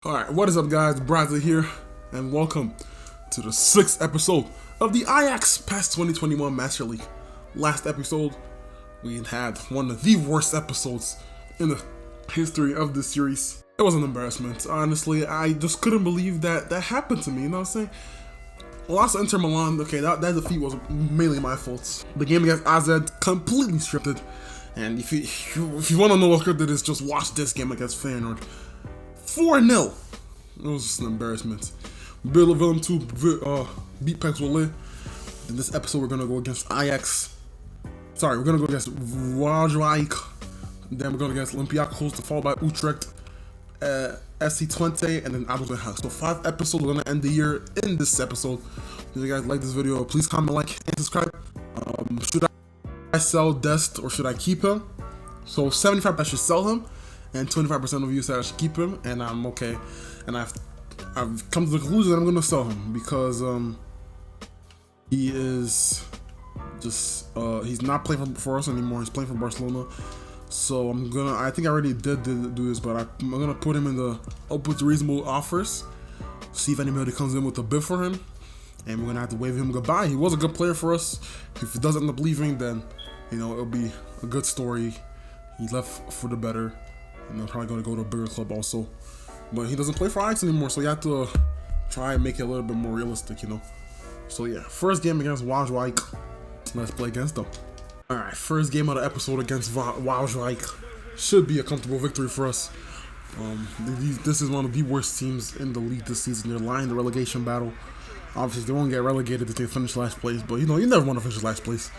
Alright, what is up guys, Bradley here, and welcome to the 6th episode of the Ajax PES 2021 Master League. Last episode, we had one of the worst episodes in the history of this series. It was an embarrassment, honestly. I just couldn't believe that happened to me, you know what I'm saying? Lost to Inter Milan, okay, that defeat was mainly my fault. The game against AZ, completely scripted. And if you want to know what scripted is, just watch this game against Feyenoord. 4-0. It was just an embarrassment. Bill of Willem 2 beat PES Waalwijk. In this episode, we're going to go against Ajax. Sorry, we're going to go against Waalwijk. Then we're going against Olympiakos, followed by Utrecht, FC Twente, and then Ajax. So 5 episodes. We're going to end the year in this episode. If you guys like this video, please comment, like, and subscribe. Should I sell Dest or should I keep him? So 75% I should sell him. And 25% of you said I should keep him, and I'm okay. And I've come to the conclusion that I'm gonna sell him because he is just he's not playing for us anymore. He's playing for Barcelona. So I think I already did do this, but I'm gonna put him in the open to reasonable offers. See if anybody comes in with a bid for him, and we're gonna have to wave him goodbye. He was a good player for us. If he doesn't end up leaving, then it'll be a good story. He left for the better. And I'm probably going to go to a bigger club also. But he doesn't play for Ajax anymore, so you have to try and make it a little bit more realistic, So yeah, first game against Waalwijk. Let's play against them. Alright, first game of the episode against Waalwijk. Should be a comfortable victory for us. This is one of the worst teams in the league this season. They're lying the relegation battle. Obviously, they won't get relegated if they finish last place, but you never want to finish last place.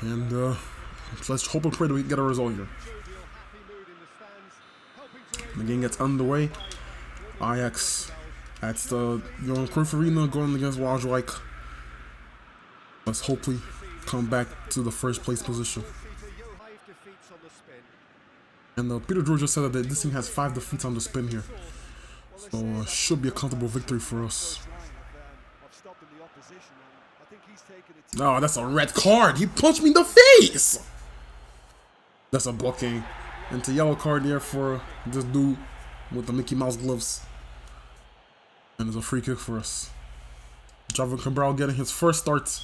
And let's hope and pray that we get a result here. The game gets underway. Ajax at the Cruyff Arena going against Waalwijk. Let's hopefully come back to the first place position. And Peter George just said that this team has 5 defeats on the spin here. So should be a comfortable victory for us. Oh, that's a red card. He punched me in the face. That's a booking. And it's a yellow card there for this dude with the Mickey Mouse gloves. And it's a free kick for us. Javan Cabral getting his first start.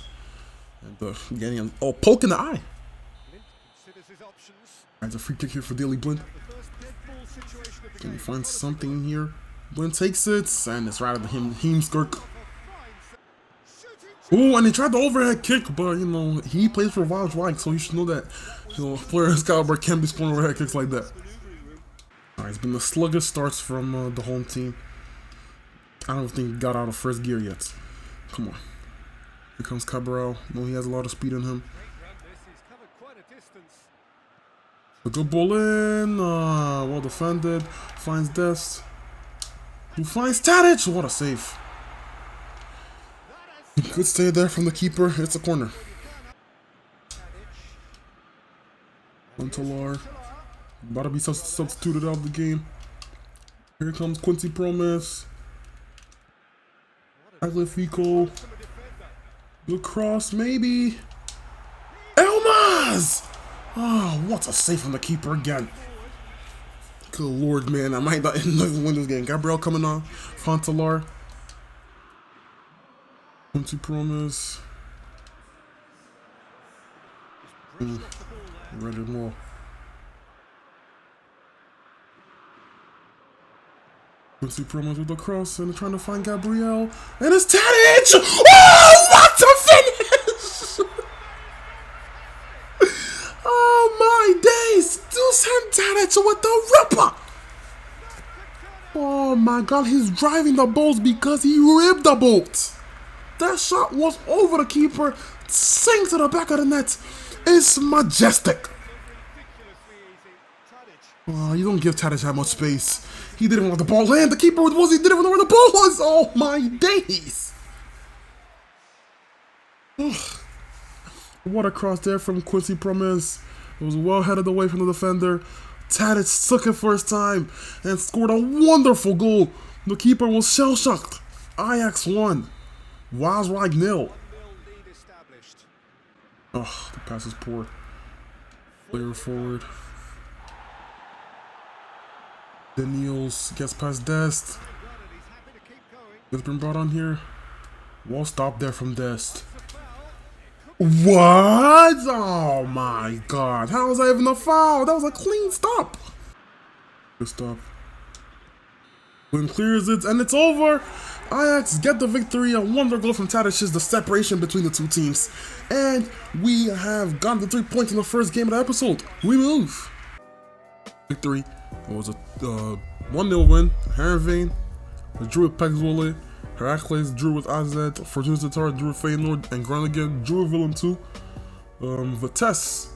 And getting a poke in the eye. There's a free kick here for Daily Blind. Can we find something here? Blind takes it, and it's right at the Heemskerk. Ooh, and he tried the overhead kick, but he plays for Waalwijk, so you should know that players caliber can be scoring overhead kicks like that. Alright, it's been the sluggish starts from the home team. I don't think he got out of first gear yet. Come on. Here comes Cabral. No, he has a lot of speed in him. A good ball in. Well defended. Finds Dest. Who finds Tadic? What a save. Good stay there from the keeper. It's a corner. Montalar. About to be substituted out of the game. Here comes Quincy Promes. Aglifico. Good cross, maybe. Elmas! Oh, what a save from the keeper again. Good lord, man. I might not even win this game. Gabriel coming on. Montalar. Quincy Promes. Ready more. Quincy Promes with the cross and trying to find Gabriel. And it's Tadic! Oh, what a finish! Oh my days! Dusan Tadic with the ripper! Oh my god, he's driving the balls because he ripped the bolt. That shot was over the keeper, sinks to the back of the net. It's majestic. Oh, you don't give Tadic that much space. He didn't want the ball land. The keeper was. He didn't even know where the ball was. Oh my days. What a cross there from Quincy Promes. It was well headed away from the defender. Tadic took it first time and scored a wonderful goal. The keeper was shell-shocked. Ajax won. Waalwijk 0. Oh, the pass is poor. Player forward. Daniels gets past Dest. It's been brought on here. Won't stop there from Dest. What? Oh my god. How was that even a foul? That was a clean stop. Good stop. Blin clears it and it's over. Ajax get the victory. A wonder goal from Tadic is the separation between the two teams. And we have gotten the 3 points in the first game of the episode. We move. Victory. It was a 1-0 win. Heerenveen drew with PEC Heracles drew with AZ. Fortuna Sittard drew with Feyenoord. And Groningen drew with Willem 2. Vitesse,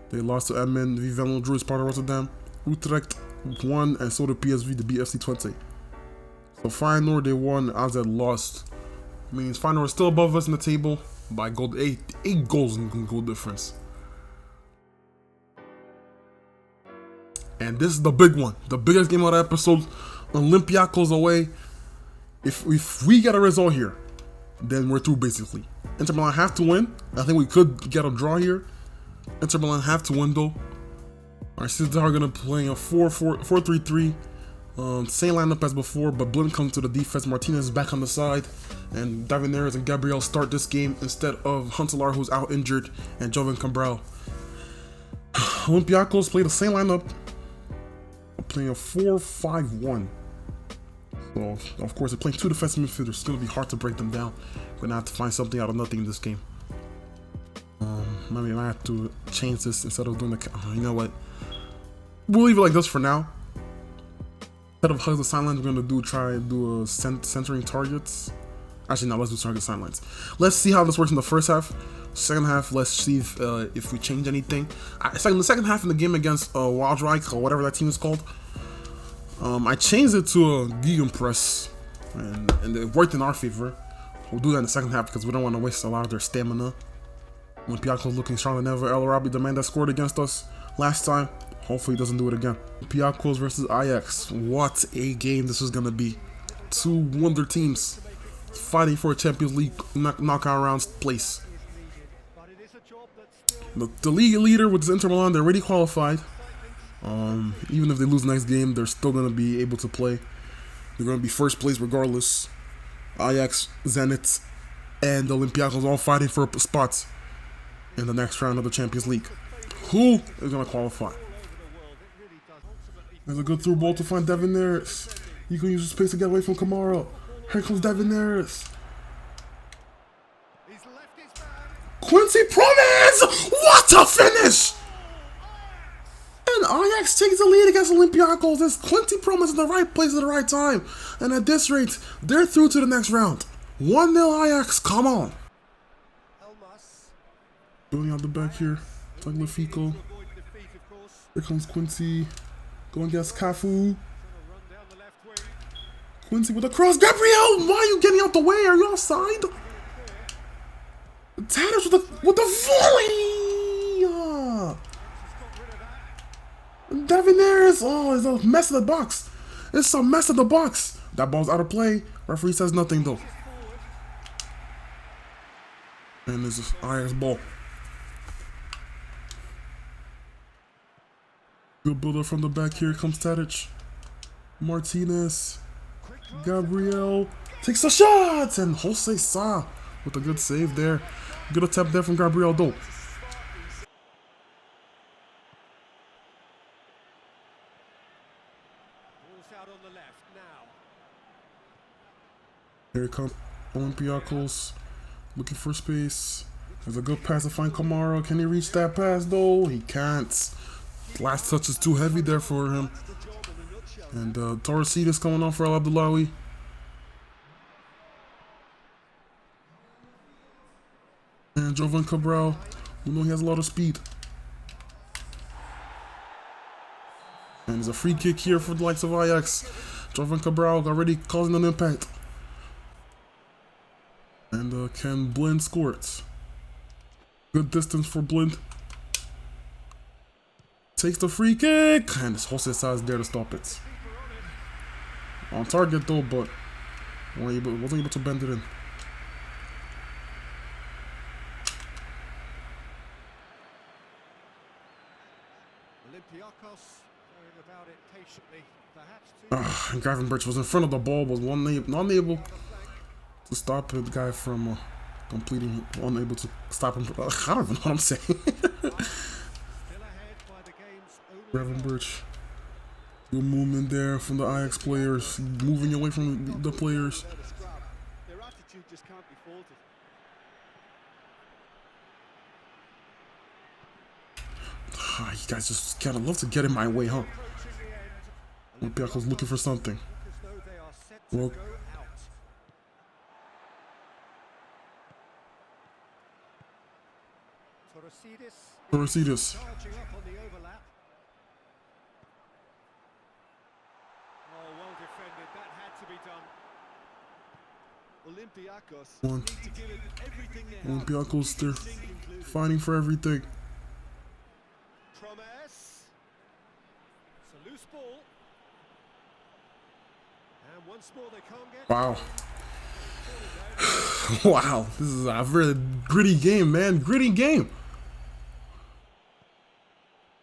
they lost to Emmen. Venlo drew with Sparta Rotterdam. Utrecht won, and so did PSV to beat FC Twente. So Feyenoord, they won, AZ lost. Means Feyenoord is still above us in the table by goal, eight goals in goal difference. And this is the big one, the biggest game of the episode. Olympiakos away. If we get a result here, then we're through basically. Inter Milan have to win. I think we could get a draw here. Inter Milan have to win though. Our sisters are gonna play a 4-3-3. Same lineup as before, but Blin comes to the defense. Martinez is back on the side, and David Neres and Gabriel start this game instead of Huntelaar, who's out injured, and Jovan Cabral. Olympiakos play the same lineup, playing a 4-5-1. So, of course, they're playing 2 defensive midfielders. It's going to be hard to break them down. We're going to have to find something out of nothing in this game. Maybe I might have to change this instead of doing the... you know what? We'll leave it like this for now. Instead of hugs the sidelines, we're going to try and do centering targets. Actually, no, let's do target sidelines. Let's see how this works in the first half. Second half, let's see if we change anything. The second half in the game against Waalwijk, or whatever that team is called, I changed it to a gegenpress, and it worked in our favor. We'll do that in the second half because we don't want to waste a lot of their stamina. Olympiakos looking stronger than ever. El Arabi, the man that scored against us last time, hopefully he doesn't do it again. Olympiakos versus Ajax. What a game this is going to be. 2 wonder teams fighting for a Champions League knockout rounds place. The league leader with Inter Milan, they're already qualified. Even if they lose the next game, they're still going to be able to play. They're going to be first place regardless. Ajax, Zenit, and Olympiakos all fighting for spots in the next round of the Champions League. Who is going to qualify? There's a good through ball to find David Neres. You can use the space to get away from Kamara. Here comes David Neres. Quincy Promes! What a finish! And Ajax takes the lead against Olympiakos. There's Quincy Promes in the right place at the right time. And at this rate, they're through to the next round. 1-0 Ajax, come on. Going out the back here. Tagliafico. Here comes Quincy. Going against Cafu. Quincy with a cross. Gabriel, why are you getting out the way? Are you offside? Tadic with the volley! David Neres, it's a mess of the box. It's a mess of the box. That ball's out of play. Referee says nothing though. And this is Ajax ball. Good builder from the back here. Comes Tadic. Martinez. Gabriel takes a shot, and Jose Sa with a good save there. Good attempt there from Gabriel though. Here comes Olympiakos looking for space. There's a good pass to find Kamara. Can he reach that pass though? He can't. Last touch is too heavy there for him. And Torresidis coming on for El Abdullawi. And Jovan Cabral, we know he has a lot of speed. And there's a free kick here for the likes of Ajax. Jovan Cabral already causing an impact. And can Blind score it? Good distance for Blind. Takes the free kick, and Jose Sa is there to stop it. On target though, but wasn't able to bend it in. Olympiakos wearing a And Gravenberch was in front of the ball, was unable to stop the guy from completing, unable to stop him. I don't even know what I'm saying. Gravenberch, good movement there from the Ajax players, moving away from the players. Their attitude just can't be faulted. You guys just kind of love to get in my way, huh? Olympiakos looking for something. Well, Torresidis. Olympiakos, they're fighting for everything. Wow. Wow, this is a very gritty game, man. Gritty game.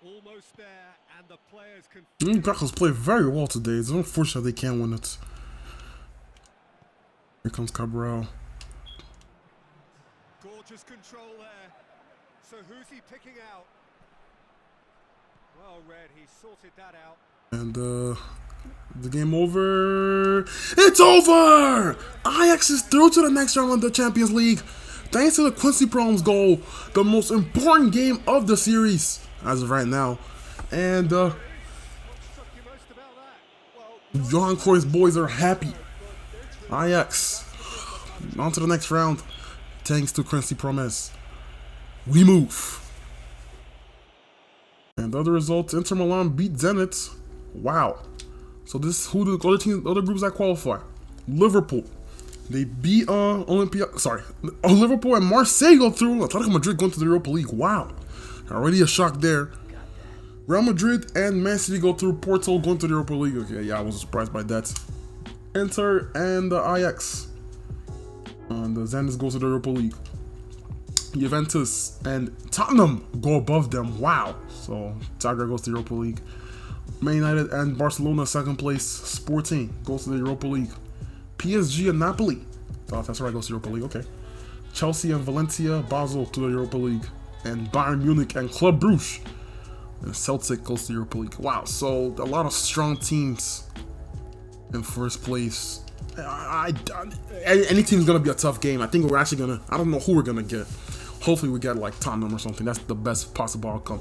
Almost there, and the players can. Olympiakos play very well today. It's unfortunate they can't win it. Here comes Cabral. Gorgeous control there. So who's he picking out? Well read, he sorted that out. And the game over. It's over! Ajax is through to the next round of the Champions League. Thanks to the Quincy Promes goal. The most important game of the series as of right now. And Johan Cruyff's boys are happy. Ajax on to the next round. Thanks to Quincy Promes. We move. And the other results, Inter Milan beat Zenit. Wow. So this is who the other teams, other groups that qualify. Liverpool. They beat Liverpool and Marseille go through. Atletico Madrid going to the Europa League. Wow. Already a shock there. Real Madrid and Man City go through. Porto going to the Europa League. Okay, yeah, I wasn't surprised by that. Inter and the Ajax. And the Zenit goes to the Europa League. Juventus and Tottenham go above them. Wow. So Zagreb goes to the Europa League. Man United and Barcelona second place. Sporting goes to the Europa League. PSG and Napoli. Oh, that's right, goes to the Europa League. Okay. Chelsea and Valencia, Basel to the Europa League. And Bayern Munich and Club Brugge. And Celtic goes to the Europa League. Wow, so a lot of strong teams in first place. Any team's gonna be a tough game. I think we're actually gonna. I don't know who we're gonna get. Hopefully we get like Tottenham or something. That's the best possible outcome.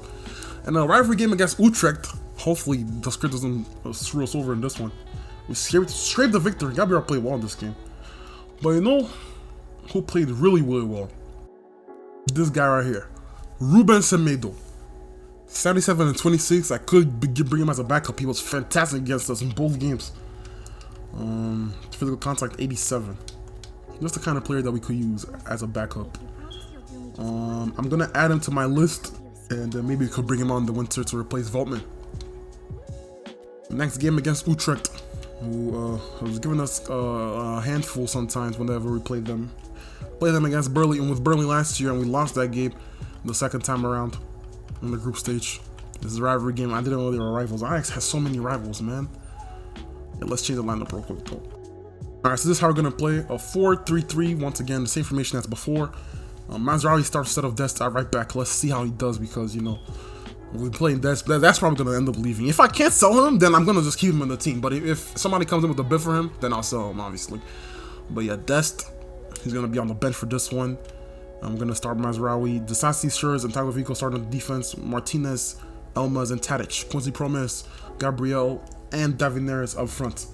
And a rivalry game against Utrecht. Hopefully the script doesn't screw us over in this one. We scraped the victory. Gabriel played well in this game. But you know who played really, really well? This guy right here, Ruben Semedo. 77 and 26. I could bring him as a backup. He was fantastic against us in both games. Physical contact 87. Just the kind of player that we could use as a backup. I'm gonna add him to my list, and maybe we could bring him on in the winter to replace Veltman. Next game against Utrecht, who was giving us a handful sometimes whenever we played them. Played them against Burnley and with Burnley last year, and we lost that game the second time around in the group stage. This is a rivalry game. I didn't know they were rivals. Ajax has so many rivals, man. Yeah, let's change the lineup real quick though. Alright, so this is how we're gonna play a 4-3-3. Once again, the same formation as before. Mazraoui starts instead of Dest at right back. Let's see how he does, because you know we're playing Dest. That's probably gonna end up leaving. If I can't sell him, then I'm gonna just keep him in the team. But if somebody comes in with a bid for him, then I'll sell him, obviously. But yeah, Dest, he's gonna be on the bench for this one. I'm gonna start Mazraoui, Desassi, Schurz, and Tagliafico starting on the defense. Martinez, Elmas, and Tadic. Quincy Promes, Gabriel, and Davinares up front.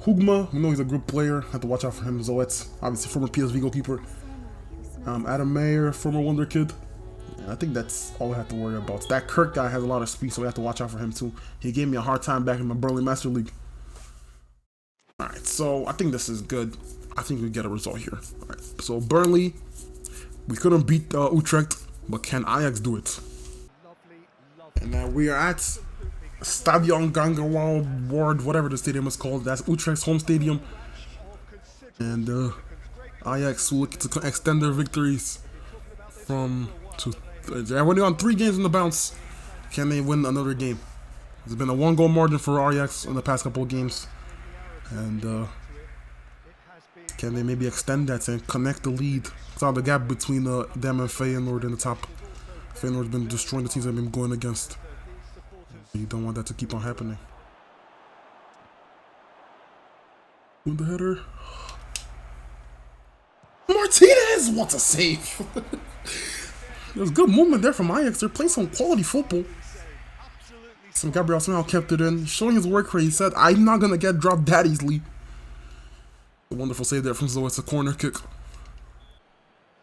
Hugma, we know he's a good player. Have to watch out for him. Zoet, obviously former PSV goalkeeper. Adam Mayer, former Wonder Kid. I think that's all we have to worry about. That Kirk guy has a lot of speed, so we have to watch out for him too. He gave me a hard time back in the Burnley Master League. Alright, so I think this is good. I think we get a result here. Alright, so Burnley, we couldn't beat Utrecht, but can Ajax do it? And now we are at Stadion Gangerwald Ward, whatever the stadium is called. That's Utrecht's home stadium. And Ajax will look to extend their victories from they're winning on 3 games in the bounce. Can they win another game? There's been a 1-goal margin for Ajax in the past couple of games. And can they maybe extend that and connect the lead? It's out the gap between them and Feyenoord in the top. Feyenoord's been destroying the teams they've been going against. You don't want that to keep on happening. With the header. Martinez! What a save! There's good movement there from Ajax. They're playing some quality football. Some Gabriel somehow kept it in, showing his work rate. He said, I'm not going to get dropped that easily. A wonderful save there from Zoe. It's a corner kick.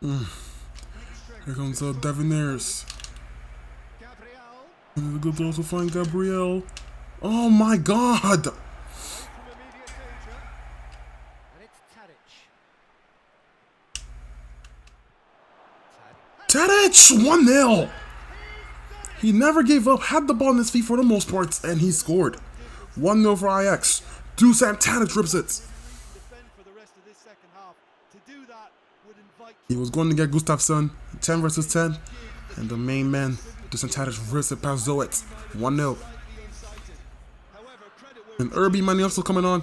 Here comes Davinares. And a good throw to find Gabriel. Oh my god! Tadic! 1-0! He never gave up, had the ball in his feet for the most part, and he scored. 1-0 for Ajax. Dusan Tadic rips it. He was going to get Gustafsson, 10 versus 10, and the main man, Dusan Tadic, rips it past Zoet. 1-0. And Irby Mani also coming on.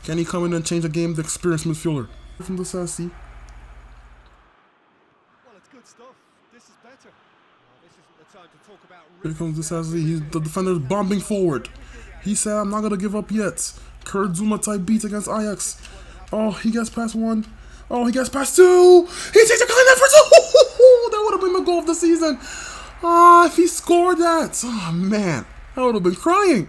Can he come in and change the game? The experienced midfielder from the Sassy. Here comes the Sassy. The defender's bombing forward. He said, I'm not going to give up yet. Kurt Zuma type beats against Ajax. Oh, he gets past 1. Oh, he gets past 2. He takes a clean effort. Oh, that would have been the goal of the season. Ah, if he scored that. Oh, man. I would have been crying.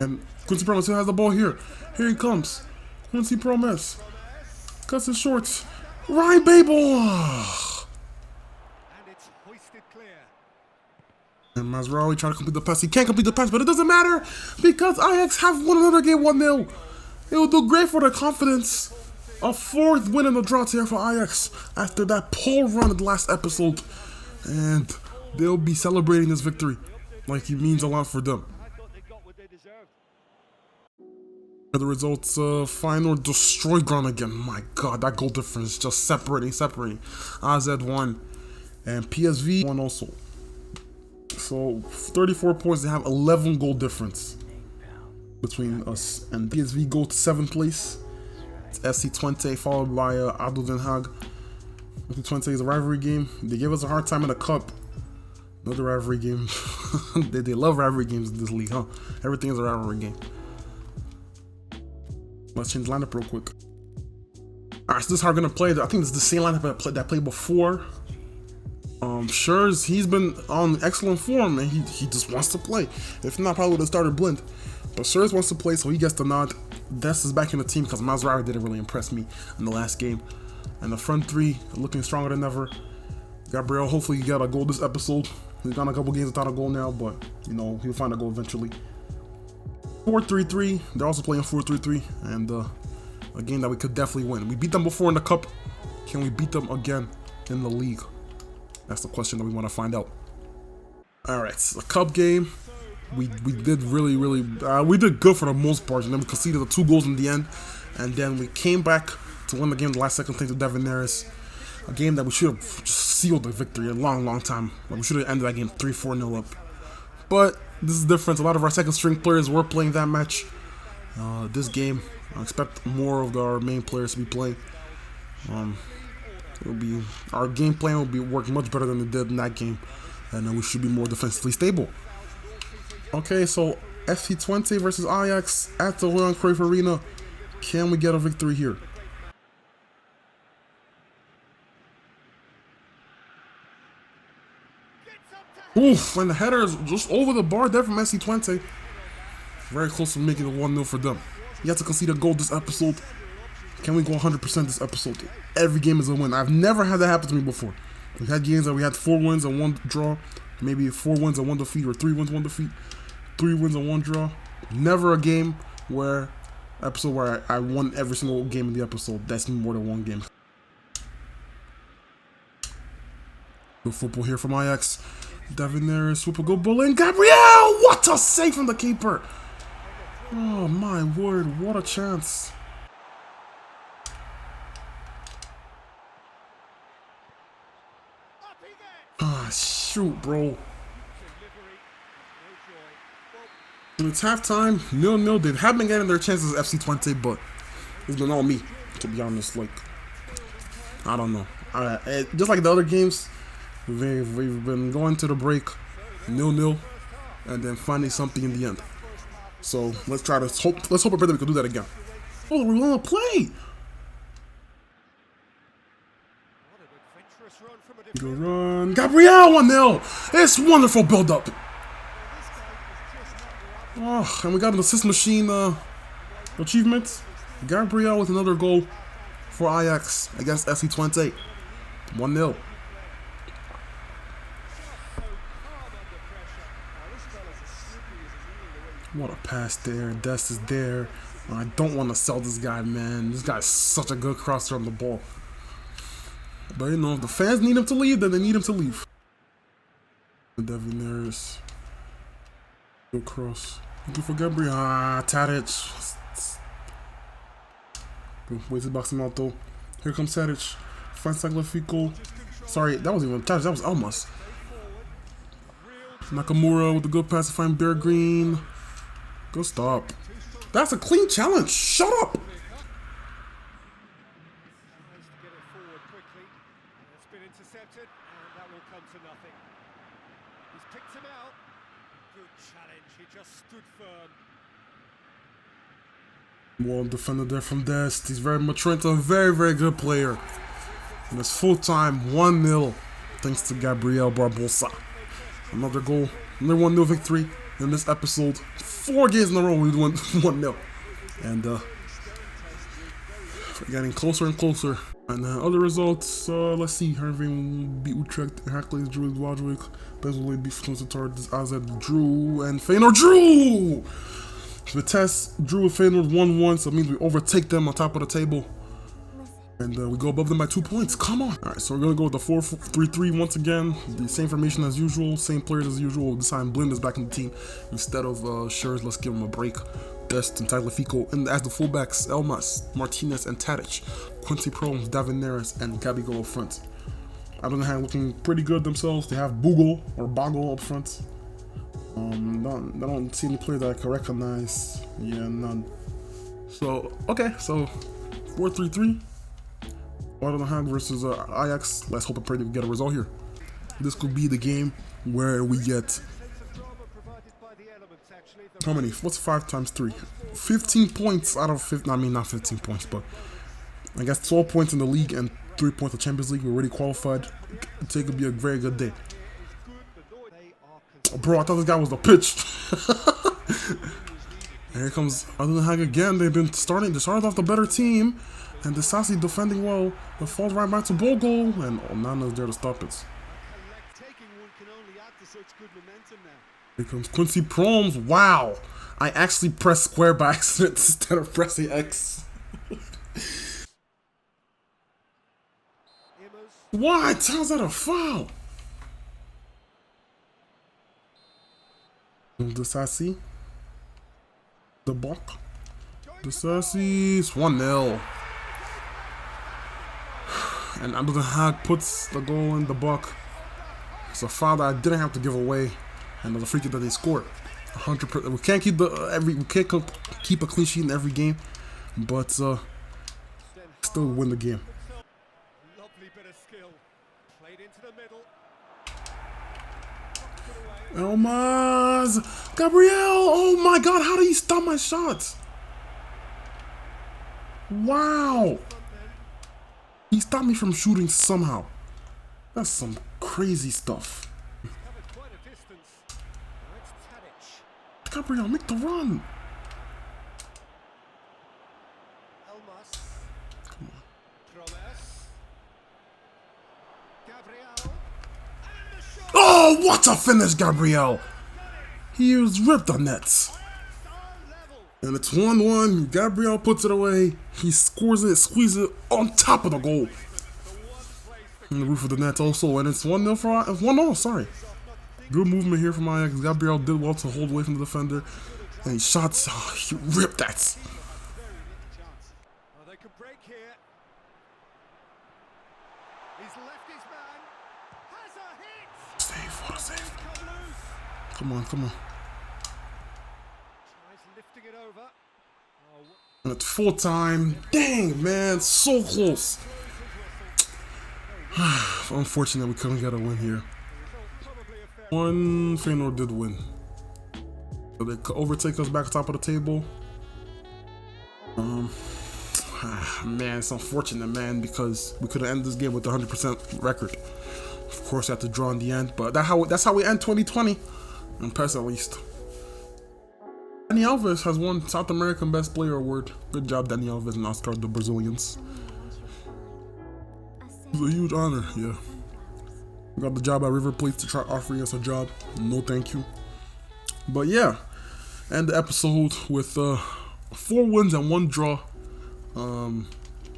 And Quincy Promes has the ball here. Here he comes. Quincy Promes cuts it short. Ryan Babel. And Mazraoui trying to complete the pass. He can't complete the pass, but it doesn't matter because Ajax have won another game 1-0. It will do great for their confidence. A 4th win in the drought here for Ajax after that poor run in the last episode. And they'll be celebrating this victory like it means a lot for them. The results, Feyenoord destroyed Groningen. My god, that goal difference just separating. AZ won and PSV won also. So 34 points, they have 11 goal difference between us. And PSV go to 7th place. It's FC Twente followed by ADO Den Haag. FC Twente is a rivalry game. They gave us a hard time in the cup. Another rivalry game. they love rivalry games in this league, huh? Everything is a rivalry game. Let's change the lineup real quick. Alright, so this is how we're gonna play. I think this is the same lineup that played before. Schurz, he's been on excellent form and he just wants to play. If not, probably would have started Blind. But Schurz wants to play, so he gets the nod. Dest is back in the team because Mazraoui didn't really impress me in the last game. And the front three looking stronger than ever. Gabriel, hopefully you get a goal this episode. He's gone a couple games without a goal now, but you know, he'll find a goal eventually. 4-3-3. They're also playing 4-3-3, and a game that we could definitely win. We beat them before in the cup. Can we beat them again in the league? That's the question that we want to find out. All right, so the cup game, we did really we did good for the most part, and then we conceded the 2 goals in the end, and then we came back to win the game the last second thanks to Davinares. A game that we should have just sealed the victory a long time. Like, we should have ended that game 3-4-0 up. But this is different. A lot of our second string players were playing that match. This game, I expect more of our main players to be playing. Our game plan will be working much better than it did in that game, and then we should be more defensively stable. Okay, so FC Twente versus Ajax at the Johan Cruyff Arena. Can we get a victory here? Oof, and the header is just over the bar there from FC Twente. Very close to making it 1-0 for them. You have to concede a goal this episode. Can we go 100% this episode? Every game is a win. I've never had that happen to me before. We had games that we had 4 wins and 1 draw. Maybe 4 wins and 1 defeat, or 3 wins, 1 defeat. 3 wins and 1 draw. Never a game where I won every single game in the episode. That's more than 1 game. Good football here from Ajax. Davinares, swoop a good ball in. Gabriel! What a save from the keeper! Oh my word, what a chance. Ah, shoot, bro. And it's halftime, 0-0. They have been getting their chances FC Twente, but it's been all me, to be honest. Like, I don't know. Just like the other games, we've been going to the break 0-0, and then finding something in the end. So let's try to hope. Let's hope and pray that we can do that again. Oh, we're gonna play. Good run, Gabriel 1-0. It's wonderful build-up. Oh, and we got an assist machine achievement. Gabriel with another goal for Ajax against FC Twente. 1-0. What a pass there. Dest is there. I don't want to sell this guy, man. This guy's such a good crosser on the ball. But, you know, if the fans need him to leave, then they need him to leave. Devinaires. Good cross. Looking for Gabriel. Ah, Tadic. Waits to box him out, though. Here comes Tadic. Finds Tagliafico. Sorry, that wasn't even Tadic. That was Elmas. Nakamura with a good pass to find Bear Green. Go stop. That's a clean challenge. Shut up. Well defended there from Dest. He's very mature into a very, very good player. And it's full time 1-0 thanks to Gabriel Barbosa. Another goal. Another 1-0 victory in this episode. 4 games in a row we won 1-0. And we're getting closer and closer. And other results, let's see. Herving beat Utrecht. Heracles drew with Waalwijk. Bezwolé beat Twente. AZ drew. And Feyenoord drew! Vitesse drew with Feyenoord 1-1, so it means we overtake them on top of the table. And we go above them by 2 points. Come on. Alright, so we're going to go with the 4-3-3 once again. The same formation as usual, same players as usual. This time Blind is back in the team instead of Schurz. Let's give him a break. Dest and Tagliafico. And as the fullbacks, Elmas, Martinez, and Tadic. Quincy Promes, Davinares, and Gabigol up front. Adenheim looking pretty good themselves. They have Bogle or Bogle up front. I don't see any player that I can recognize. Yeah, none. So, okay, so 4-3-3. Adenheim versus Ajax. Let's hope and pray that we get a result here. This could be the game where we get... How many? What's 5 times 3? 15 points out of 15. I mean, not 15 points, but I guess 12 points in the league and 3 points in the Champions League. We're already qualified. It could be a very good day. Oh, bro, I thought this guy was the pitch. And here comes Adenheim again. They're starting off the better team. And Disasi defending well. It falls right back to Bogle. And Onana's there to stop it. Here comes Quincy Promes. Wow. I actually pressed square by accident instead of pressing X. What? How's that a foul? Disasi. The buck. Disasi's 1-0. And Adenheim puts the goal in the buck. It's a foul that I didn't have to give away, and the free kick that they scored. 100%. We can't keep keep a clean sheet in every game, but still win the game. Lovely bit of skill. Played into the middle. Elmas! Gabriel! Oh my god, how did he stop my shot? Wow! He stopped me from shooting somehow. That's some crazy stuff. Gabriel, make the run! Come on. Oh, what a finish, Gabriel! He was ripped on nets. And it's 1-1. Gabriel puts it away. He scores it, squeezes it on top of the goal. And the roof of the net also. And it's 1-0 for 1-0, sorry. Good movement here from Ajax. Gabriel did well to hold away from the defender. And he shots. Oh, he ripped that. They could break here. He's left his man. Has Come on, come on. Lifting it over. And it's full time. Dang, man, so close. Unfortunate we couldn't get a win here. One Feyenoord did win. So they could overtake us back top of the table. Man, it's unfortunate, man, because we could have ended this game with a 100% record. Of course, we had to draw in the end, but that's how we end 2020. And PES at least. Dani Alves has won South American Best Player Award. Good job, Dani Alves and Oscar, the Brazilians. It's a huge honor, yeah. We got the job at River Plate to try offering us a job. No thank you. But yeah, end the episode with 4 wins and 1 draw.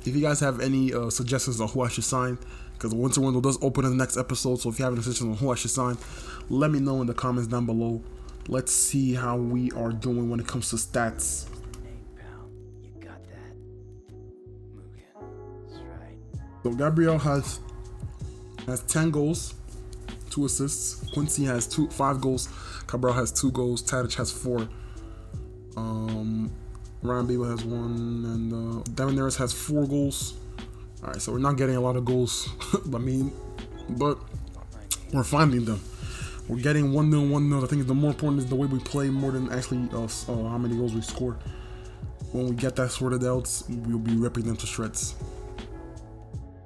If you guys have any suggestions on who I should sign, because the winter window does open in the next episode, so if you have any suggestions on who I should sign, let me know in the comments down below. Let's see how we are doing when it comes to stats. Hey pal, you got that. Mugen, that's right. So Gabriel has 10 goals, 2 assists. Quincy has 5 goals. Cabral has 2 goals. Tadic has 4. Ryan Babel has 1, and Devin Neres has 4 goals. All right, so we're not getting a lot of goals. But we're finding them. We're getting 1-0, 1-0. I think the more important is the way we play more than actually how many goals we score. When we get that sorted out, we'll be ripping them to shreds.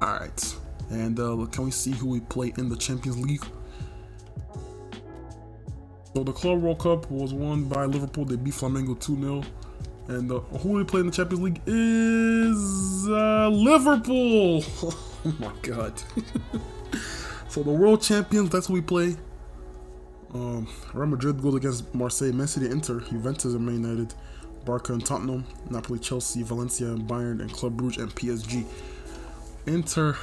All right, and can we see who we play in the Champions League? So the Club World Cup was won by Liverpool. They beat Flamengo 2-0. And who we play in the Champions League is Liverpool. Oh my god. So the world champions, that's who we play. Real Madrid goes against Marseille, Man City, Inter, Juventus and Man United, Barca and Tottenham, Napoli, Chelsea, Valencia and Bayern, and Club Brugge and PSG. Inter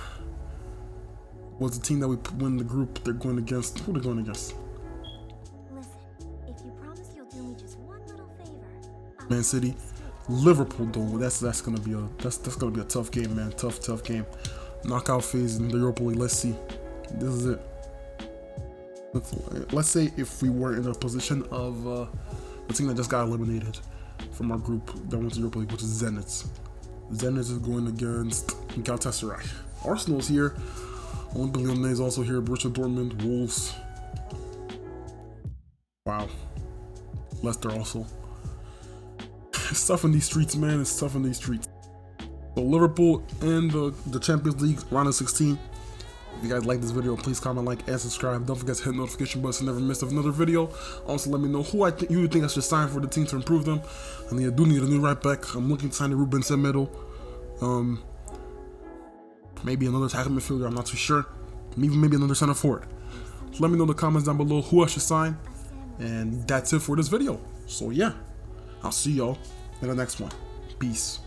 was the team that we win the group. They're going against, who are they going against? Man City, Liverpool though. That's gonna be a tough game, man. Tough game. Knockout phase in the Europa League. Let's see. This is it. Let's say if we were in a position of the team that just got eliminated from our group that went to Europa League, which is Zenit. Zenit is going against Galatasaray. Arsenal's here. Olympiakos Lyonnais is also here. Borussia Dortmund, Wolves. Wow. Leicester also. It's tough in these streets, man. It's tough in these streets. So Liverpool in the Champions League round of 16. If you guys like this video, please comment, like, and subscribe. Don't forget to hit the notification button so you never miss another video. Also, let me know who you think I should sign for the team to improve them. I mean, I do need a new right back. I'm looking to sign a Ruben Semedo. Maybe another attacking midfielder. I'm not too sure. Maybe another center forward. So let me know in the comments down below who I should sign. And that's it for this video. So yeah, I'll see y'all in the next one. Peace.